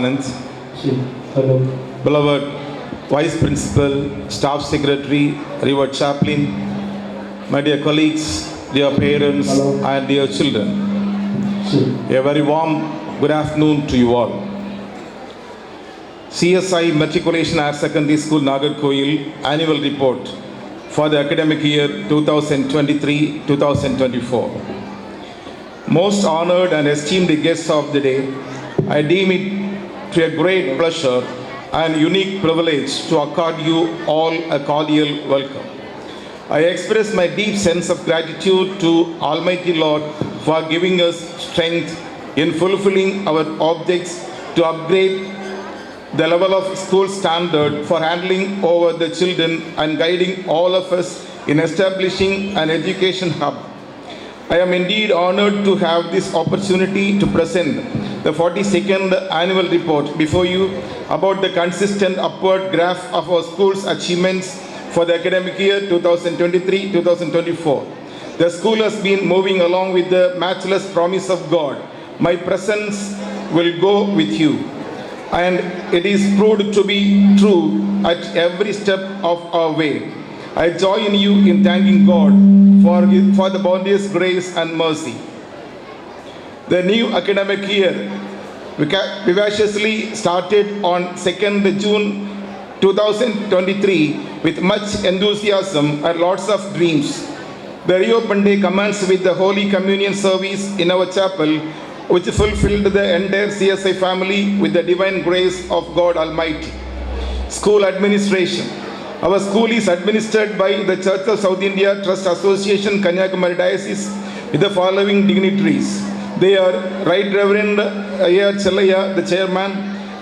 Hello. Beloved Vice Principal, Staff Secretary, Reward Chaplain, my dear colleagues, dear parents, Hello. and dear children, a very warm good afternoon to you all. CSI Matriculation Higher Secondary School, Nagarkoil Annual Report for the academic year 2023-2024. Most honored and esteemed guests of the day, I deem it to a great pleasure and unique privilege to accord you all a cordial welcome. I express my deep sense of gratitude to Almighty Lord for giving us strength in fulfilling our objects to upgrade the level of school standard for handling over the children and guiding all of us in establishing an education hub. I am indeed honored to have this opportunity to present the 42nd annual report before you about the consistent upward graph of our school's achievements for the academic year 2023-2024. The school has been moving along with the matchless promise of God. My presence will go with you. And it is proved to be true at every step of our way. I join you in thanking God for the boundless grace and mercy. The new academic year vivaciously started on 2nd June 2023 with much enthusiasm and lots of dreams. The reopen day commenced with the Holy Communion service in our chapel, which fulfilled the entire CSI family with the divine grace of God Almighty. School administration. Our school is administered by the Church of South India Trust Association, Kanyakumari Diocese, with the following dignitaries. They are Right Reverend A.R. Chellaya, the chairman,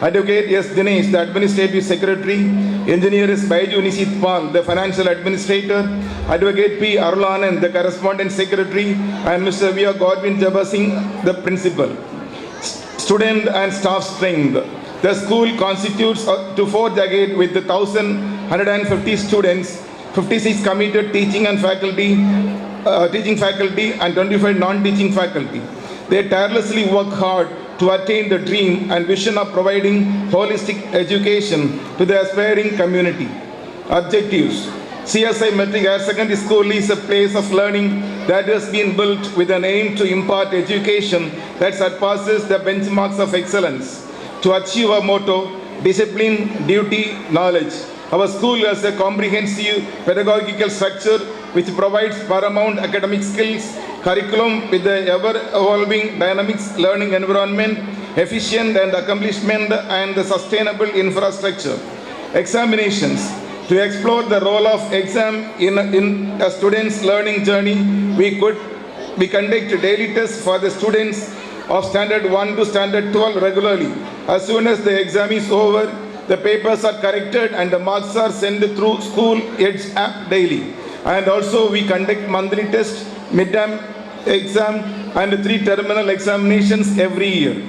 Advocate S. Dinesh, the administrative secretary, Engineer S. Baiju Nisit Pal, the financial administrator, Advocate P. Arulanan, the correspondent secretary, and Mr. V. Godwin Jabba Singh, the principal. Student and staff strength. The school constitutes to forge ahead with the 1,150 students, 56 committed teaching faculty, and 25 non-teaching faculty. They tirelessly work hard to attain the dream and vision of providing holistic education to the aspiring community. Objectives. CSI Matric Higher Secondary School is a place of learning that has been built with an aim to impart education that surpasses the benchmarks of excellence. To achieve our motto, discipline, duty, knowledge. Our school has a comprehensive pedagogical structure which provides paramount academic skills, curriculum with the ever-evolving dynamics learning environment, efficient and accomplishment and the sustainable infrastructure. Examinations. To explore the role of exam in a student's learning journey, we conduct daily tests for the students of Standard 1 to Standard 12 regularly. As soon as the exam is over, the papers are corrected and the marks are sent through School Edge app daily. And also we conduct monthly tests, midterm exam and 3 terminal examinations every year.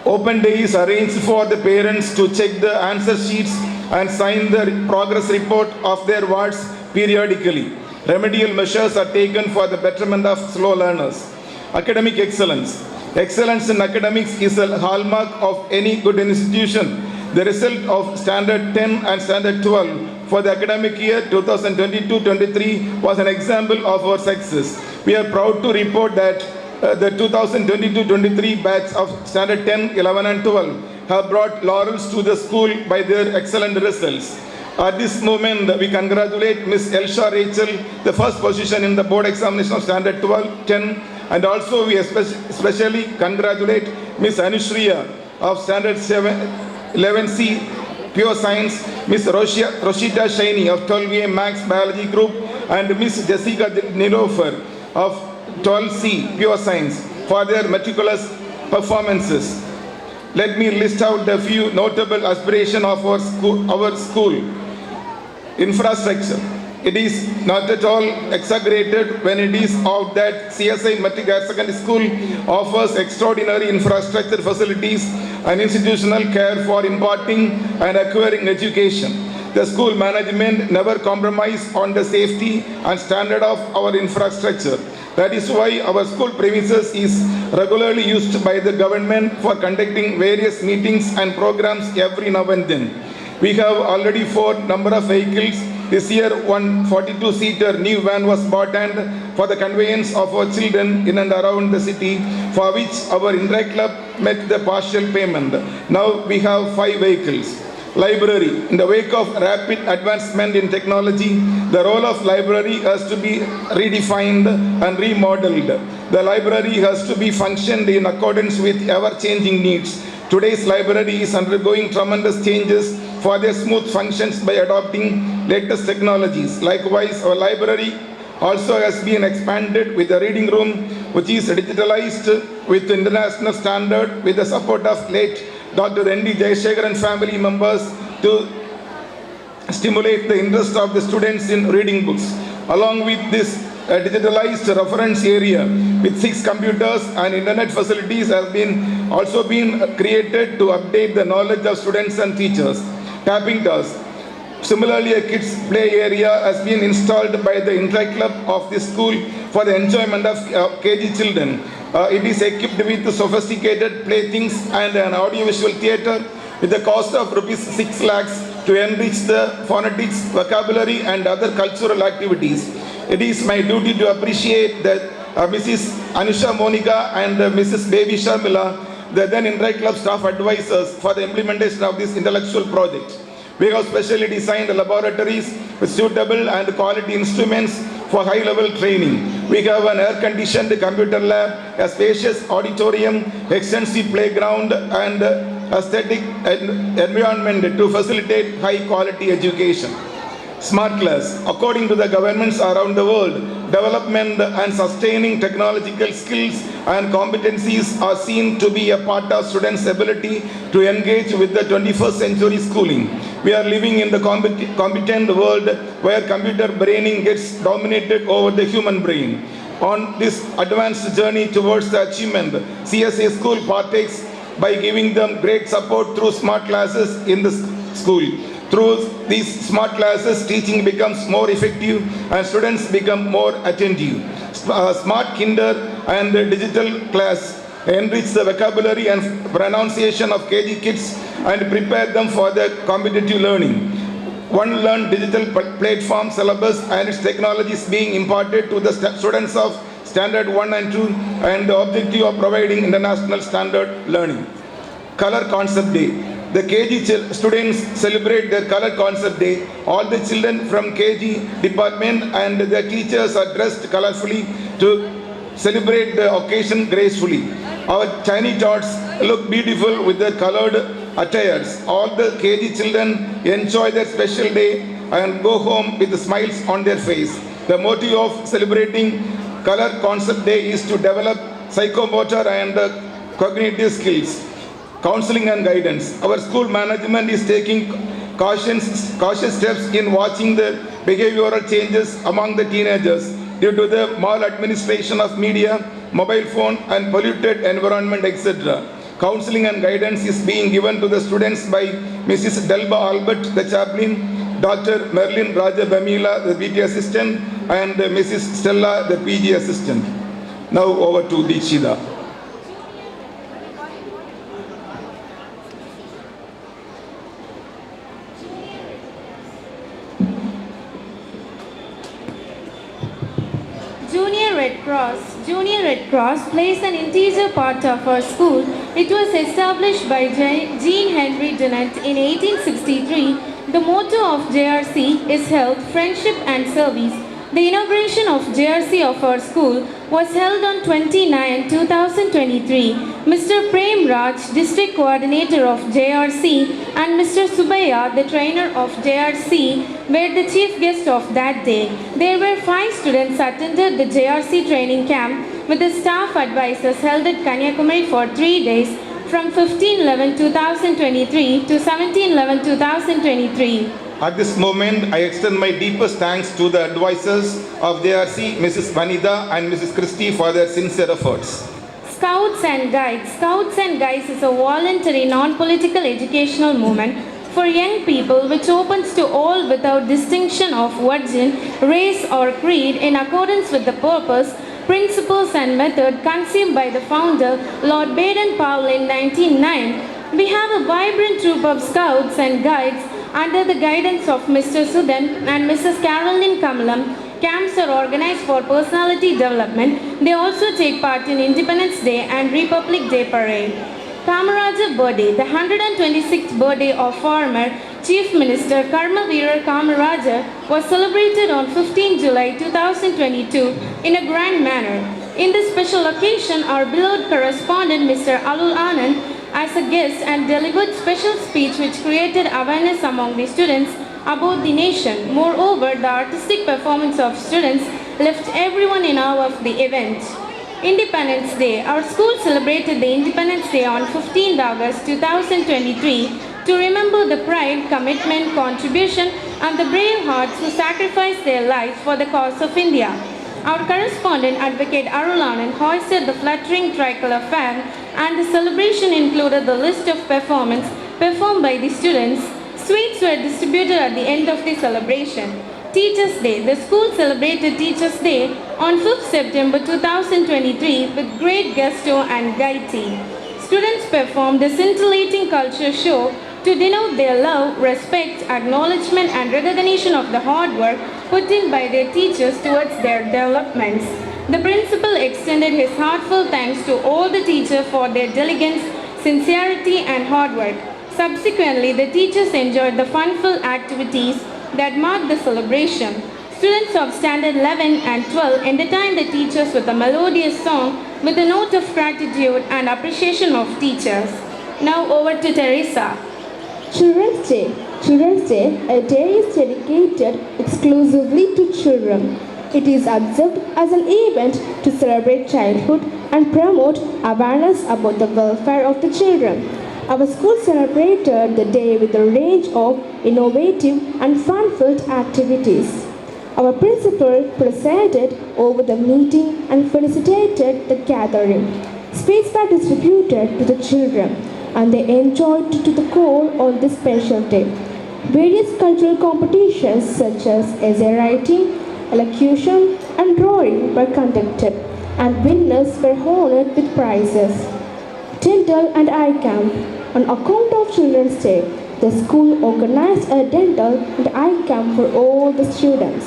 Open day is arranged for the parents to check the answer sheets and sign the progress report of their wards periodically. Remedial measures are taken for the betterment of slow learners. Academic excellence. Excellence in academics is a hallmark of any good institution. The result of Standard 10 and Standard 12 for the academic year 2022-23 was an example of our success. We are proud to report that the 2022-23 batch of Standard 10, 11 and 12 have brought laurels to the school by their excellent results. At this moment, we congratulate Ms. Elsha Rachel, the first position in the board examination of Standard 12, 10, and also we especially congratulate Ms. Anushriya of Standard 11C, Pure Science, Ms. Roshita Shaini of 12A Max Biology Group, and Ms. Jessica Nilofer of 12C, Pure Science, for their meticulous performances. Let me list out a few notable aspirations of our school. Infrastructure. It is not at all exaggerated when it is out that CSI Matric Higher Secondary School offers extraordinary infrastructure facilities and institutional care for imparting and acquiring education. The school management never compromised on the safety and standard of our infrastructure. That is why our school premises is regularly used by the government for conducting various meetings and programs every now and then. We have already 4 number of vehicles. This year, one 42-seater new van was bought and for the conveyance of our children in and around the city, for which our Indirect Club met the partial payment. Now we have 5 vehicles. Library. In the wake of rapid advancement in technology, the role of library has to be redefined and remodeled. The library has to be functioned in accordance with ever-changing needs. Today's library is undergoing tremendous changes for their smooth functions by adopting latest technologies. Likewise, our library also has been expanded with a reading room which is digitalized with international standard with the support of late Dr. N.D. Jayashekhar and family members to stimulate the interest of the students in reading books. Along with this digitalized reference area with 6 computers and internet facilities has also been created to update the knowledge of students and teachers. Tapping task. Similarly, a kids play area has been installed by the Indirect Club of this school for the enjoyment of KG children. It is equipped with sophisticated playthings and an audiovisual theatre with the cost of rupees 6 lakhs to enrich the phonetics, vocabulary and other cultural activities. It is my duty to appreciate that Mrs. Anusha Monica and Mrs. Baby Sharmila, the then Indirect Club staff advisors for the implementation of this intellectual project. We have specially designed laboratories with suitable and quality instruments for high-level training. We have an air-conditioned computer lab, a spacious auditorium, extensive playground, and aesthetic environment to facilitate high-quality education. Smart class. According to the governments around the world, development and sustaining technological skills and competencies are seen to be a part of students' ability to engage with the 21st century schooling. We are living in the competent world where computer braining gets dominated over the human brain. On this advanced journey towards the achievement, CSI School partakes by giving them great support through smart classes in the school. Through these smart classes, teaching becomes more effective and students become more attentive. Smart kinder and digital class enrich the vocabulary and pronunciation of KG kids and prepare them for the competitive learning. One Learn digital platform syllabus and its technologies being imparted to the students of Standard 1 and 2 and the objective of providing international standard learning. Color Concept Day. The KG students celebrate their Color Concept Day. All the children from KG department and their teachers are dressed colorfully to celebrate the occasion gracefully. Our tiny tots look beautiful with their colored attires. All the KG children enjoy their special day and go home with smiles on their face. The motive of celebrating Color Concept Day is to develop psychomotor and cognitive skills. Counseling and guidance. Our school management is taking cautious steps in watching the behavioral changes among the teenagers due to the maladministration of media, mobile phone and polluted environment, etc. Counseling and guidance is being given to the students by Mrs. Delba Albert, the chaplain, Dr. Merlin Raja Bamila, the PT assistant, and Mrs. Stella, the PG assistant. Now over to Dikshida. Junior Red Cross plays an integral part of our school. It was established by Jean Henry Dunant in 1863. The motto of JRC is Health, Friendship and Service. The inauguration of JRC of our school was held on 29, 2023. Mr. Prem Raj, District Coordinator of JRC, and Mr. Subaya, the trainer of JRC, were the chief guests of that day. There were 5 students attended the JRC training camp with the staff advisors held at Kanyakumari for 3 days from 15/11/2023 to 17/11/2023. At this moment, I extend my deepest thanks to the advisors of JRC, Mrs. Vanida and Mrs. Christie, for their sincere efforts. Scouts and Guides. Scouts and Guides is a voluntary, non-political educational movement for young people which opens to all without distinction of origin, race or creed in accordance with the purpose principles and method conceived by the founder, Lord Baden-Powell in 1909, we have a vibrant troop of scouts and guides under the guidance of Mr. Sudan and Mrs. Caroline Kamalam. Camps are organized for personality development. They also take part in Independence Day and Republic Day parade. Kamaraja birthday, the 126th birthday of former Chief Minister Karmaveer Kamaraja was celebrated on 15 July 2022 in a grand manner. In this special occasion, our beloved correspondent Mr. Alul Anand as a guest and delivered special speech which created awareness among the students about the nation. Moreover, the artistic performance of students left everyone in awe of the event. Independence Day. Our school celebrated the Independence Day on 15th August 2023 to remember the pride, commitment, contribution and the brave hearts who sacrificed their lives for the cause of India. Our correspondent, Advocate Arulanan, hoisted the fluttering tricolor fan and the celebration included the list of performance performed by the students. Sweets were distributed at the end of the celebration. Teachers' Day. The school celebrated Teachers' Day on 5th September 2023 with great gusto and gaiety. Students performed a scintillating culture show to denote their love, respect, acknowledgement and recognition of the hard work put in by their teachers towards their developments. The principal extended his heartfelt thanks to all the teachers for their diligence, sincerity and hard work. Subsequently, the teachers enjoyed the fun-filled activities that marked the celebration. Students of Standard 11 and 12 entertained the teachers with a melodious song with a note of gratitude and appreciation of teachers. Now over to Teresa. Children's Day. Children's Day, a day is dedicated exclusively to children. It is observed as an event to celebrate childhood and promote awareness about the welfare of the children. Our school celebrated the day with a range of innovative and fun-filled activities. Our principal presided over the meeting and felicitated the gathering. Sweets were distributed to the children and they enjoyed to the core on this special day. Various cultural competitions such as essay writing, elocution and drawing were conducted and winners were honored with prizes. Dental and eye camp. On account of Children's Day, the school organized a dental and eye camp for all the students.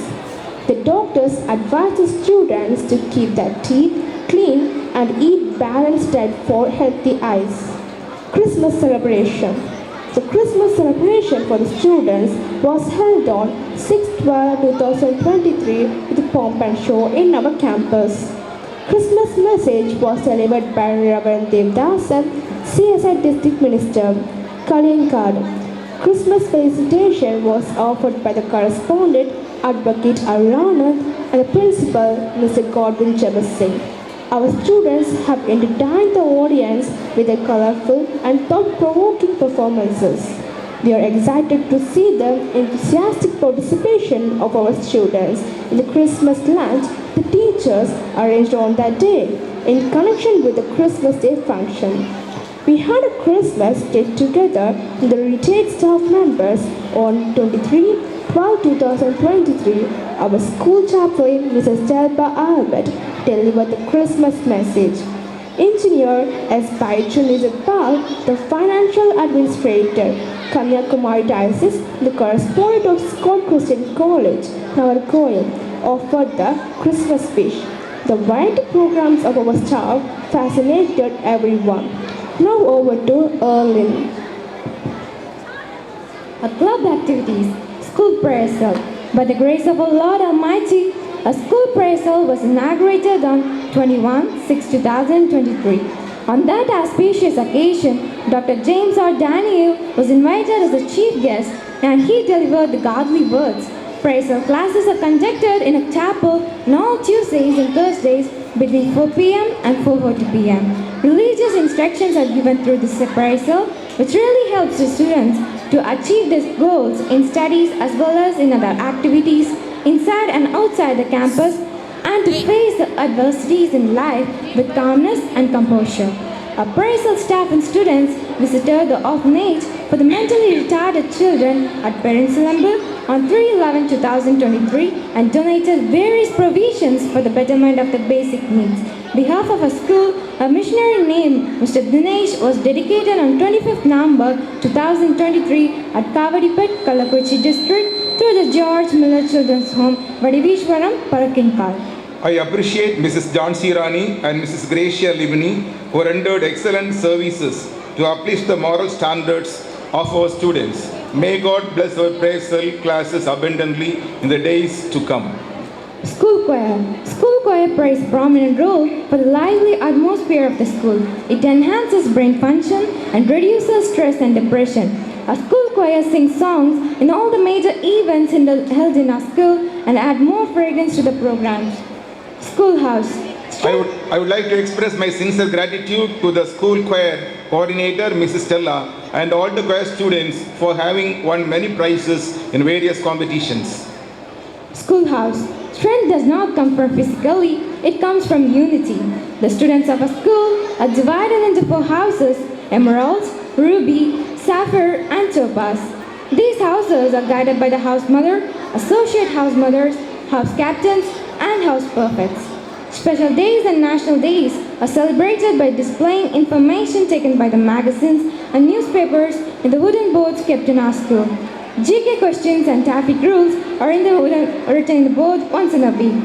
The doctors advised the students to keep their teeth clean and eat balanced diet for healthy eyes. Christmas celebration. The Christmas celebration for the students was held on 6/12/2023 with a pomp and show in our campus. Christmas message was delivered by Reverend Devdasan, CSI District Minister, Kaliyankad. Christmas felicitation was offered by the correspondent, Advocate Arulana, and the principal, Mr. Godwin Jabasingh. Our students have entertained the audience with their colorful and thought-provoking performances. We are excited to see the enthusiastic participation of our students in the Christmas lunch the teachers arranged on that day in connection with the Christmas Day function. We had a Christmas get-together with the retired staff members on 23/12/2023. Our school chaplain, Mrs. Delba Albert, delivered the Christmas message. Engineer S. Baichunizapal, the financial administrator, Kanyakumari Diocese, the correspondent of Scott Christian College, Nagarkoil, offered the Christmas speech. The variety programs of our staff fascinated everyone. Now over to Erlin. Club activities, school prayer cell. By the grace of our Lord Almighty, a school prayer cell was inaugurated on 21/6/2023. On that auspicious occasion, Dr. James R. Daniel was invited as a chief guest and he delivered the godly words. Prayer cell classes are conducted in a chapel on all Tuesdays and Thursdays between 4 p.m. and 4:40 p.m. Religious instructions are given through this prayer cell, which really helps the students to achieve their goals in studies as well as in other activities inside and outside the campus and to face the adversities in life with calmness and composure. Our prayer cell staff and students visited the orphanage for the mentally retarded children at Perinsalambu on 3/11/2023 and donated various provisions for the betterment of the basic needs. On behalf of a school, a missionary named Mr. Dinesh was dedicated on 25th November 2023 at Kavadipet, Kalakuchi district through the George Miller Children's Home, Vadivishwaram, Parakinkal. I appreciate Mrs. Jansi Rani and Mrs. Gracia Livni who rendered excellent services to uplift the moral standards of our students. May God bless our prayer classes abundantly in the days to come. School choir. School choir plays a prominent role for the lively atmosphere of the school. It enhances brain function and reduces stress and depression. Our school choir sings songs in all the major events held in our school and add more fragrance to the programs. Schoolhouse. I would like to express my sincere gratitude to the school choir coordinator, Mrs. Stella, and all the choir students for having won many prizes in various competitions. Schoolhouse. Strength does not come from physically, it comes from unity. The students of a school are divided into 4 houses: emeralds, ruby, sapphire, and topaz. These houses are guided by the house mother, associate house mothers, house captains, and house prefects. Special days and national days are celebrated by displaying information taken by the magazines and newspapers in the wooden boards kept in our school. GK questions and traffic rules are written in the board once in a week.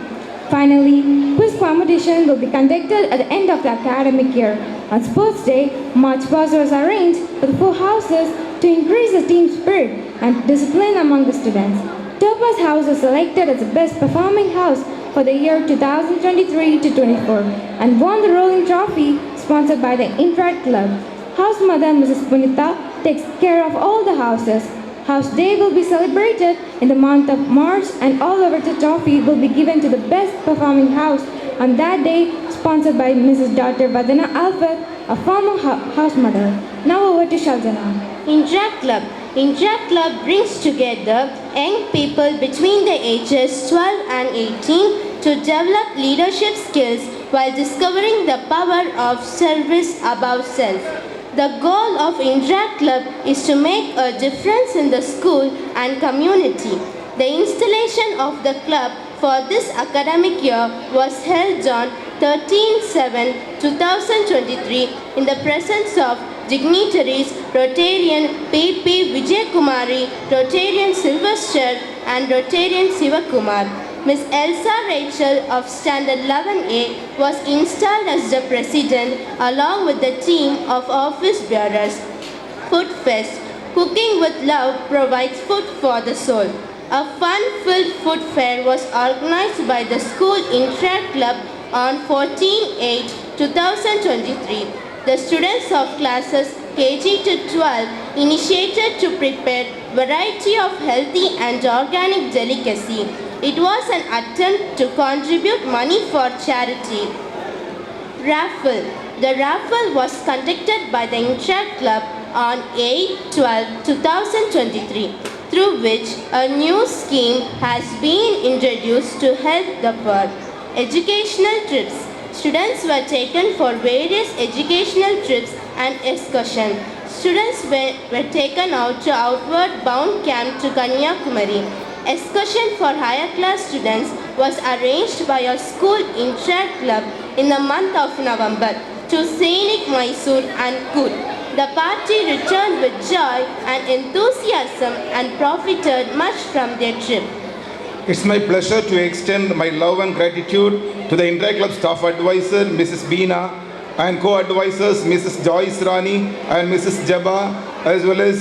Finally, quiz competition will be conducted at the end of the academic year. On Sports Day, march past was arranged for the 4 houses to increase the team spirit and discipline among the students. Topaz House was selected as the best performing house for the year 2023-24 and won the rolling trophy sponsored by the Interact Club. House Mother Mrs. Punita takes care of all the houses. House Day will be celebrated in the month of March and all over the trophy will be given to the best performing house on that day, sponsored by Mrs. Dr. Vadana Alfred, a former house mother. Now over to Shaldana. Interact Club. Interact Club brings together young people between the ages 12 and 18 to develop leadership skills while discovering the power of service above self. The goal of Interact Club is to make a difference in the school and community. The installation of the club for this academic year was held on 13/7/2023 in the presence of dignitaries Rotarian P.P. Vijayakumari, Rotarian Sylvester and Rotarian Sivakumar. Ms. Elsa Rachel of Standard 11A was installed as the president along with the team of office bearers. Food Fest. Cooking with love provides food for the soul. A fun-filled food fair was organized by the school Interact Club on 14/8/2023. The students of classes KG to 12 initiated to prepare variety of healthy and organic delicacy. It was an attempt to contribute money for charity. Raffle. The raffle was conducted by the Interact Club on 8/12/2023, through which a new scheme has been introduced to help the poor. Educational trips. Students were taken for various educational trips and excursions. Students were taken out to outward bound camp to Kanyakumari. Excursion for higher class students was arranged by our school Interact Club in the month of November to scenic Mysore and Coorg. The party returned with joy and enthusiasm and profited much from their trip. It's my pleasure to extend my love and gratitude to the Interact Club staff advisor, Mrs. Beena, and co-advisors, Mrs. Joyce Rani and Mrs. Jabba, as well as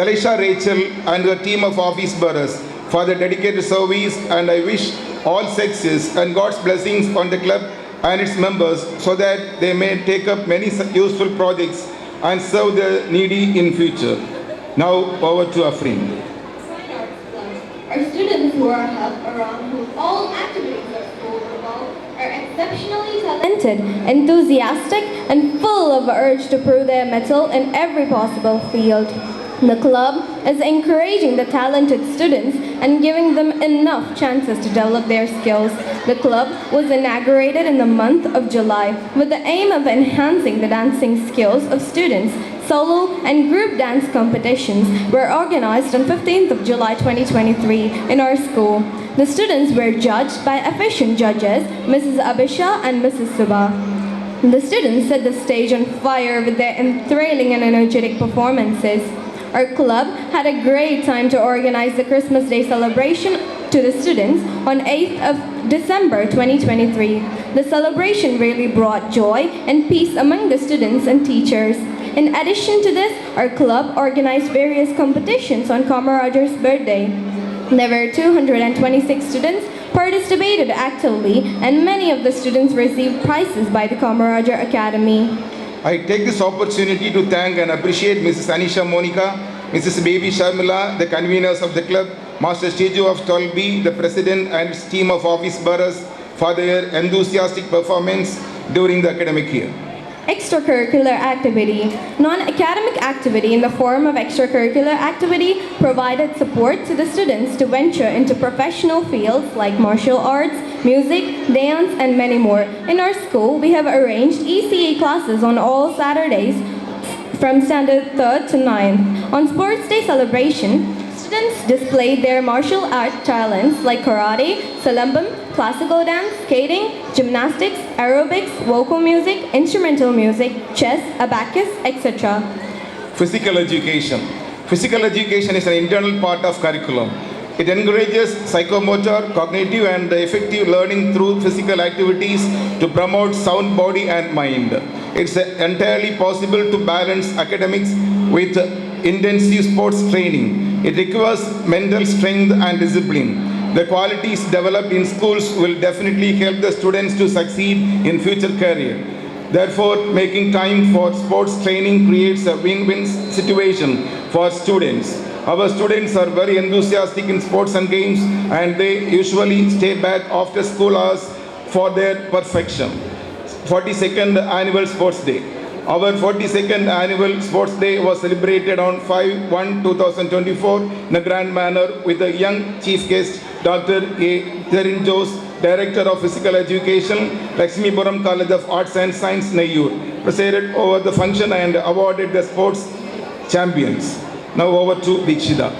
Elisha Rachel and her team of office bearers for their dedicated service, and I wish all success and God's blessings on the club and its members so that they may take up many useful projects and serve the needy in future. Now over to Afrin. Our students who are helped around whom all activities of school revolve are exceptionally talented, enthusiastic, and full of urge to prove their mettle in every possible field. The club is encouraging the talented students and giving them enough chances to develop their skills. The club was inaugurated in the month of July with the aim of enhancing the dancing skills of students. solo, and group dance competitions were organized on 15th of July 2023 in our school. The students were judged by efficient judges, Mrs. Abisha and Mrs. Subha. The students set the stage on fire with their enthralling and energetic performances. Our club had a great time to organize the Christmas Day celebration to the students on 8th of December 2023. The celebration really brought joy and peace among the students and teachers. In addition to this, our club organized various competitions on Kamarajar's birthday. There were 226 students participated actively, and many of the students received prizes by the Kamarajar Academy. I take this opportunity to thank and appreciate Mrs. Anisha Monica, Mrs. Baby Sharmila, the conveners of the club, Master Steju of 12B, the president and its team of office bearers for their enthusiastic performance during the academic year. Extracurricular activity. Non-academic activity in the form of extracurricular activity provided support to the students to venture into professional fields like martial arts, music, dance, and many more. In our school, we have arranged ECA classes on all Saturdays from standard 3rd to 9th. On Sports Day celebration, students displayed their martial art talents like karate, salambam, classical dance, skating, gymnastics, aerobics, vocal music, instrumental music, chess, abacus, etc. Physical education. Physical education is an internal part of curriculum. It encourages psychomotor, cognitive and effective learning through physical activities to promote sound body and mind. It's entirely possible to balance academics with intensive sports training. It requires mental strength and discipline. The qualities developed in schools will definitely help the students to succeed in future career. Therefore, making time for sports training creates a win-win situation for students. Our students are very enthusiastic in sports and games, and they usually stay back after school hours for their perfection. 42nd Annual Sports Day. Our 42nd Annual Sports Day was celebrated on 5/1/2024 in a grand manner with a young chief guest, Dr. A. Therin Jose, Director of Physical Education, Lakshmipuram College of Arts and Science, Nayyur, presided over the function and awarded the sports champions. Now over to Dikshita.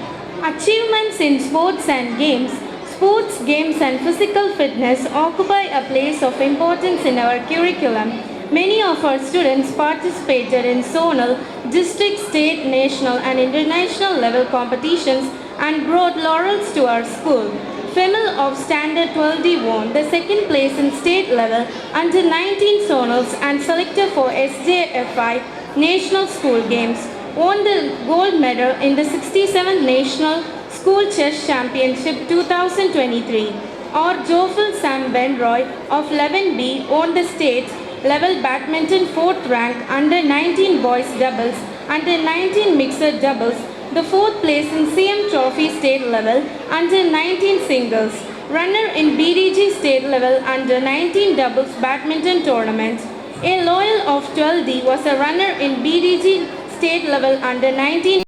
Achievements in sports and games. Sports, games and physical fitness occupy a place of importance in our curriculum. Many of our students participated in zonal, district, state, national and international level competitions and brought laurels to our school. Female of Standard 12D won the second place in state level under 19 zonals and selected for SJFI National School Games. Won the gold medal in the 67th National School Chess Championship 2023. Or Jofil Sam Benroy of 11B won the state level badminton 4th rank under 19 boys doubles, under 19 mixed doubles, the 4th place in CM Trophy state level under 19 singles, runner in BDG state level under 19 doubles badminton tournament. A loyal of 12D was a runner in BDG state level under 19